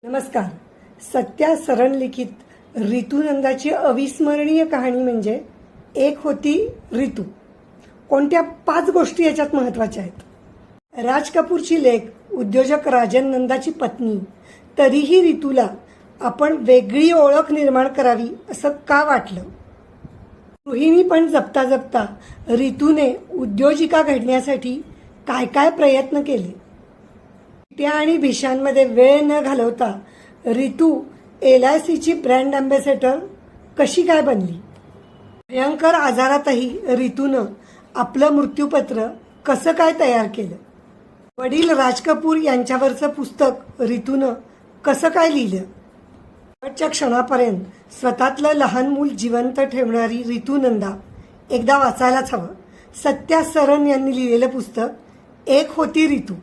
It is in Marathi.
नमस्कार. सत्या सरन लिखित ऋतुनंदाची अविस्मरणीय कहाणी म्हणजे एक होती ऋतू. कोणत्या 5 गोष्टी याच्यात महत्वाच्या आहेत. राज कपूरची लेक, उद्योजक राजन नंदाची पत्नी. तरीही ऋतूला आपण वेगळी ओळख निर्माण करावी असं का वाटलं. गृहिणी पण जपता जपता ऋतूने उद्योजिका घडण्यासाठी काय काय प्रयत्न केले. त्या आणि भिशांमध्ये वेळ न घालवता ऋतू LICची ब्रँड अँबॅसेडर कशी काय बनली. भयंकर आजारातही ऋतूनं आपलं मृत्यूपत्र कसं काय तयार केलं. वडील राज कपूर यांच्यावरचं पुस्तक ऋतूनं कसं काय लिहिलं. शेवटच्या क्षणापर्यंत स्वतःतलं लहान मूल जिवंत ठेवणारी ऋतुनंदा एकदा वाचायलाच हवं. सत्या सरन यांनी लिहिलेलं पुस्तक एक होती ऋतू.